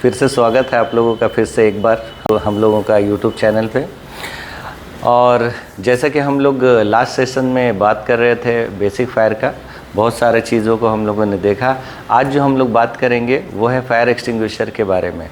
फिर से स्वागत है आप लोगों का फिर से एक बार हम लोगों का यूट्यूब चैनल पे। और जैसा कि हम लोग लास्ट सेशन में बात कर रहे थे बेसिक फायर का, बहुत सारे चीज़ों को हम लोगों ने देखा। आज जो हम लोग बात करेंगे वो है फायर एक्सटिंग्विशर के बारे में।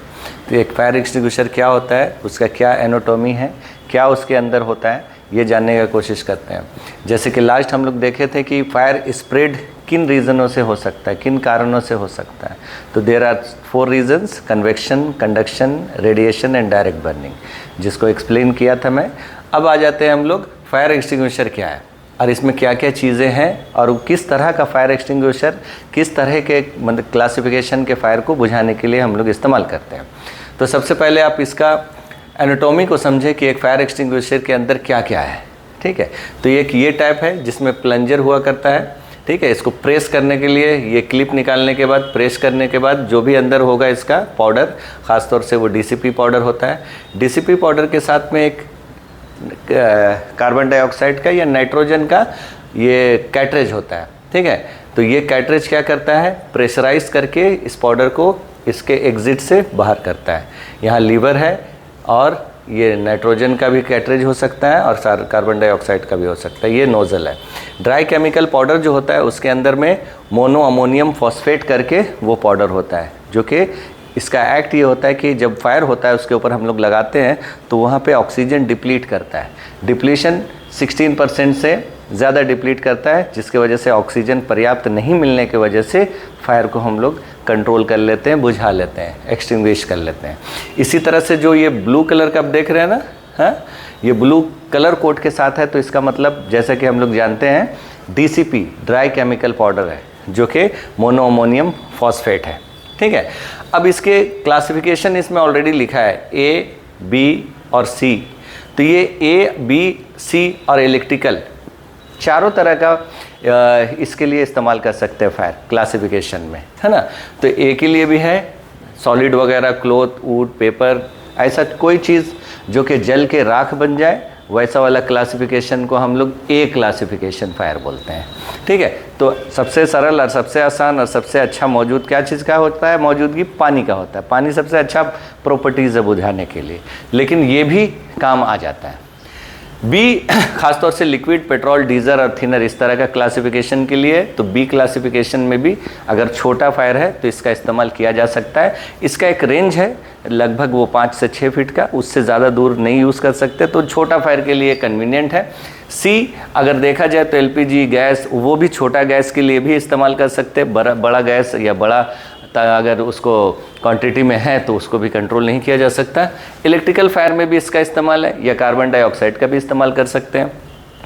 तो एक फायर एक्सटिंग्विशर क्या होता है, उसका क्या एनाटॉमी है, क्या उसके अंदर होता है, ये जानने का कोशिश करते हैं। जैसे कि लास्ट हम लोग देखे थे कि फायर स्प्रेड किन रीज़नों से हो सकता है, किन कारणों से हो सकता है। तो there are 4 reasons: convection, conduction, radiation and direct burning, जिसको एक्सप्लेन किया था मैं। अब आ जाते हैं हम लोग फायर एक्सटिंग्विशर क्या है और इसमें क्या क्या चीज़ें हैं और किस तरह का फायर एक्सटिंग्विशर किस तरह के मतलब क्लासिफिकेशन के फायर को बुझाने के लिए हम लोग इस्तेमाल करते हैं। तो सबसे पहले आप इसका एनाटॉमी को समझे कि एक फायर एक्सटिंग्विशर के अंदर क्या क्या है। ठीक है, तो एक ये टाइप है जिसमें प्लंजर हुआ करता है। ठीक है, इसको प्रेस करने के लिए ये क्लिप निकालने के बाद, प्रेस करने के बाद जो भी अंदर होगा इसका पाउडर, ख़ासतौर से वो डीसीपी पाउडर होता है। डीसीपी पाउडर के साथ में एक कार्बन डाइऑक्साइड का या नाइट्रोजन का ये कैटरेज होता है। ठीक है, तो ये कैटरेज क्या करता है, प्रेशराइज करके इस पाउडर को इसके एग्जिट से बाहर करता है। यहाँ लीवर है और ये नाइट्रोजन का भी कैटरेज हो सकता है और कार्बन डाइऑक्साइड का भी हो सकता है। ये नोज़ल है। ड्राई केमिकल पाउडर जो होता है उसके अंदर में मोनो अमोनियम फॉस्फेट करके वो पाउडर होता है, जो कि इसका एक्ट ये होता है कि जब फायर होता है उसके ऊपर हम लोग लगाते हैं तो वहाँ पे ऑक्सीजन डिप्लीट करता है। डिप्लीशन 16% से ज़्यादा डिप्लीट करता है, जिसकी वजह से ऑक्सीजन पर्याप्त नहीं मिलने की वजह से फायर को हम लोग कंट्रोल कर लेते हैं, बुझा लेते हैं, एक्सटिंग्विश कर लेते हैं। इसी तरह से जो ये ब्लू कलर का आप देख रहे हैं ना, हाँ, ये ब्लू कलर कोड के साथ है, तो इसका मतलब जैसा कि हम लोग जानते हैं डीसीपी ड्राई केमिकल पाउडर है, जो कि मोनो अमोनियम फॉस्फेट है। ठीक है, अब इसके क्लासिफिकेशन इसमें ऑलरेडी लिखा है ए, बी और सी। तो ये ए, बी, सी और इलेक्ट्रिकल चारों तरह का इसके लिए इस्तेमाल कर सकते हैं फायर क्लासिफिकेशन में, है ना। तो ए के लिए भी है सॉलिड वगैरह, क्लॉथ, वुड, पेपर, ऐसा कोई चीज़ जो कि जल के राख बन जाए, वैसा वाला क्लासिफिकेशन को हम लोग ए क्लासिफिकेशन फायर बोलते हैं। ठीक है, तो सबसे सरल और सबसे आसान और सबसे अच्छा मौजूद क्या चीज़ का होता है, मौजूदगी पानी का होता है। पानी सबसे अच्छा प्रॉपर्टीज़ है बुझाने के लिए, लेकिन ये भी काम आ जाता है। बी खासतौर से लिक्विड, पेट्रोल, डीजल और थिनर, इस तरह का क्लासिफिकेशन के लिए। तो बी क्लासिफिकेशन में भी अगर छोटा फायर है तो इसका इस्तेमाल किया जा सकता है। इसका एक रेंज है लगभग वो 5 से 6 फीट का, उससे ज़्यादा दूर नहीं यूज़ कर सकते, तो छोटा फायर के लिए कन्वीनियंट है। सी अगर देखा जाए तो एलपीजी गैस, वो भी छोटा गैस के लिए भी इस्तेमाल कर सकते हैं। बड़ा गैस या बड़ा अगर उसको क्वांटिटी में है तो उसको भी कंट्रोल नहीं किया जा सकता। इलेक्ट्रिकल फायर में भी इसका इस्तेमाल है, या कार्बन डाइऑक्साइड का भी इस्तेमाल कर सकते हैं।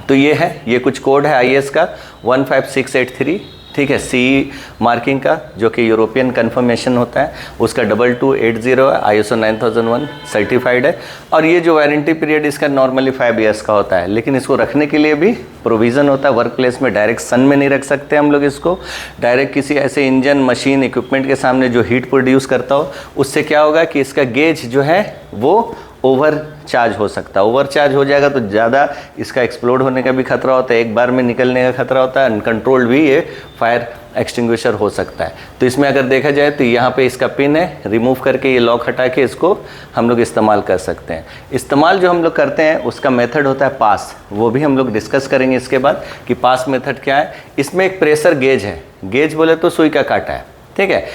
तो ये है, ये कुछ कोड है आईएस का 15683। ठीक है, सी मार्किंग का, जो कि यूरोपियन कन्फर्मेशन होता है, उसका 2280 है, ISO 9001 सर्टिफाइड है। और ये जो वारंटी पीरियड इसका नॉर्मली 5 ईयर्स का होता है, लेकिन इसको रखने के लिए भी प्रोविज़न होता है। वर्क प्लेस में डायरेक्ट सन में नहीं रख सकते हम लोग इसको, डायरेक्ट किसी ऐसे इंजन, मशीन, इक्विपमेंट के सामने जो हीट प्रोड्यूस करता हो। उससे क्या होगा कि इसका गेज जो है वो ओवर चार्ज हो सकता है। ओवर चार्ज हो जाएगा तो ज़्यादा इसका एक्सप्लोड होने का भी खतरा होता है, एक बार में निकलने का खतरा होता है, अनकंट्रोल्ड भी ये फायर एक्सटिंग्विशर हो सकता है। तो इसमें अगर देखा जाए तो यहाँ पे इसका पिन है, रिमूव करके ये लॉक हटा के इसको हम लोग इस्तेमाल कर सकते हैं। इस्तेमाल जो हम लोग करते हैं उसका मेथड होता है पास, वो भी हम लोग डिस्कस करेंगे इसके बाद कि पास मेथड क्या है। इसमें एक प्रेशर गेज है, गेज बोले तो सुई का कांटा है। ठीक है,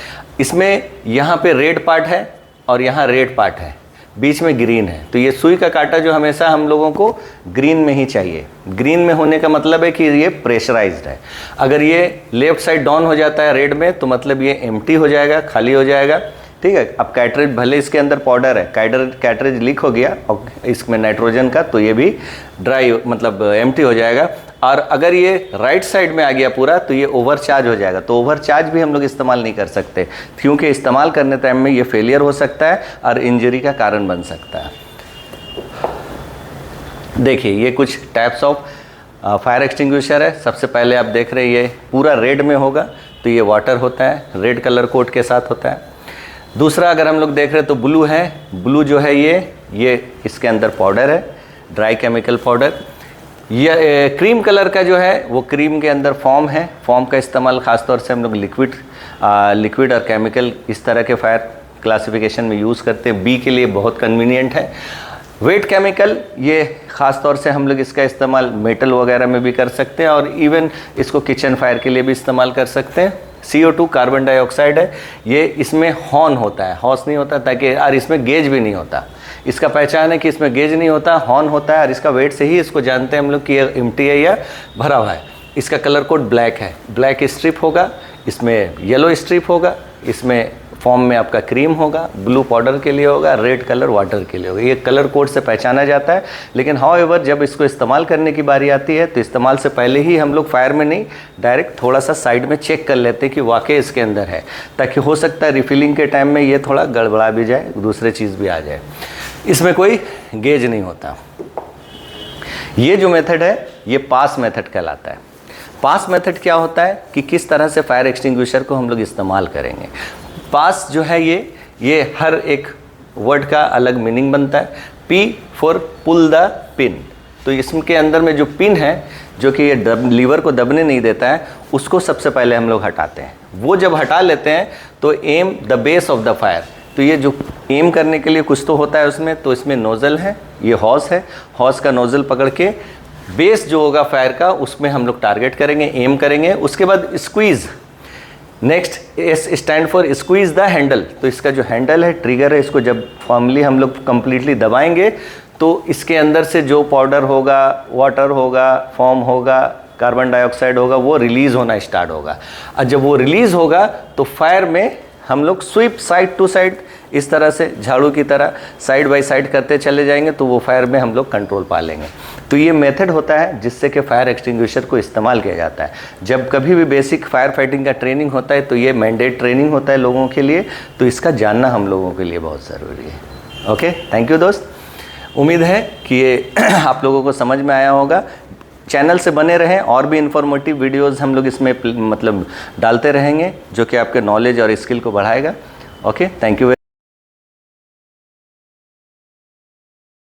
इसमें यहाँ पे रेड पार्ट है और यहाँ रेड पार्ट है, बीच में ग्रीन है। तो ये सुई का कांटा जो हमेशा हम लोगों को ग्रीन में ही चाहिए। ग्रीन में होने का मतलब है कि ये प्रेशराइज्ड है। अगर ये लेफ्ट साइड डाउन हो जाता है रेड में, तो मतलब ये एम्प्टी हो जाएगा, खाली हो जाएगा। ठीक है, अब कैटरेज भले इसके अंदर पाउडर है, कैटरेज लीक हो गया और इसमें नाइट्रोजन का, तो ये भी ड्राई मतलब एम्प्टी हो जाएगा। और अगर ये राइट साइड में आ गया पूरा तो ये ओवर चार्ज हो जाएगा। तो ओवर चार्ज भी हम लोग इस्तेमाल नहीं कर सकते, क्योंकि इस्तेमाल करने टाइम में ये फेलियर हो सकता है और इंजरी का कारण बन सकता है। देखिए, ये कुछ टाइप्स ऑफ फायर एक्सटिंग्विशर है। सबसे पहले आप देख रहे हैं ये पूरा रेड में होगा, तो ये वाटर होता है, रेड कलर कोड के साथ होता है। दूसरा अगर हम लोग देख रहे हैं तो ब्लू है। ब्लू जो है ये इसके अंदर पाउडर है, ड्राई केमिकल पाउडर। ये क्रीम कलर का जो है वो क्रीम के अंदर फॉर्म है। फॉर्म का इस्तेमाल खासतौर से हम लोग लिक्विड और केमिकल इस तरह के फायर क्लासिफिकेशन में यूज़ करते हैं, बी के लिए बहुत कन्वीनियंट है। वेट केमिकल, ये ख़ास तौर से हम लोग इसका इस्तेमाल मेटल वगैरह में भी कर सकते हैं और इवन इसको किचन फायर के लिए भी इस्तेमाल कर सकते हैं। CO2 कार्बन डाइऑक्साइड है, ये इसमें हॉर्न होता है, हॉर्स नहीं होता, ताकि और इसमें गेज भी नहीं होता। इसका पहचान है कि इसमें गेज नहीं होता, हॉर्न होता है और इसका वेट से ही इसको जानते हैं हम लोग कि ये एम्प्टी है या भरा हुआ है। इसका कलर कोड ब्लैक है, ब्लैक स्ट्रिप होगा, इसमें येलो स्ट्रिप होगा, इसमें फॉर्म में आपका क्रीम होगा, ब्लू पाउडर के लिए होगा, रेड कलर वाटर के लिए होगा। ये कलर कोड से पहचाना जाता है। लेकिन हाउएवर जब इसको इस्तेमाल करने की बारी आती है तो इस्तेमाल से पहले ही हम लोग फायर में नहीं, डायरेक्ट थोड़ा सा साइड में चेक कर लेते हैं कि वाकई इसके अंदर है, ताकि हो सकता है रिफिलिंग के टाइम में ये थोड़ा गड़बड़ा भी जाए, दूसरे चीज़ भी आ जाए। इसमें कोई गेज नहीं होता। ये जो मेथड है ये पास मेथड कहलाता है। पास मेथड क्या होता है कि किस तरह से फायर एक्सटिंग्विशर को हम लोग इस्तेमाल करेंगे। पास जो है ये हर एक वर्ड का अलग मीनिंग बनता है। P for pull the pin, तो इसके अंदर में जो पिन है जो कि ये लीवर को दबने नहीं देता है, उसको सबसे पहले हम लोग हटाते हैं। वो जब हटा लेते हैं तो am the base of the fire, तो ये जो एम करने के लिए कुछ तो होता है उसमें, तो इसमें नोज़ल है, ये हॉर्स है, हॉर्स का नोज़ल पकड़ के बेस जो होगा फायर का उसमें हम लोग टारगेट करेंगे, एम करेंगे। उसके बाद squeeze, next S stand for squeeze the handle, तो इसका जो हैंडल है, ट्रिगर है, इसको जब फॉर्मली हम लोग कंप्लीटली दबाएंगे तो इसके अंदर से जो पाउडर होगा, वाटर होगा, फॉर्म होगा, कार्बन डाइऑक्साइड होगा, वो रिलीज़ होना स्टार्ट होगा। और जब वो रिलीज़ होगा तो फायर में हम लोग स्वीप साइड टू साइड, इस तरह से झाड़ू की तरह साइड बाय साइड करते चले जाएंगे, तो वो फायर में हम लोग कंट्रोल पा लेंगे। तो ये मेथड होता है जिससे कि फायर एक्सटिंग्विशर को इस्तेमाल किया जाता है। जब कभी भी बेसिक फायर फाइटिंग का ट्रेनिंग होता है तो ये मैंडेट ट्रेनिंग होता है लोगों के लिए, तो इसका जानना हम लोगों के लिए बहुत ज़रूरी है। ओके, थैंक यू दोस्त। उम्मीद है कि ये आप लोगों को समझ में आया होगा। चैनल से बने रहें, और भी इन्फॉर्मेटिव वीडियोस हम लोग इसमें मतलब डालते रहेंगे जो कि आपके नॉलेज और स्किल को बढ़ाएगा। Okay, thank you.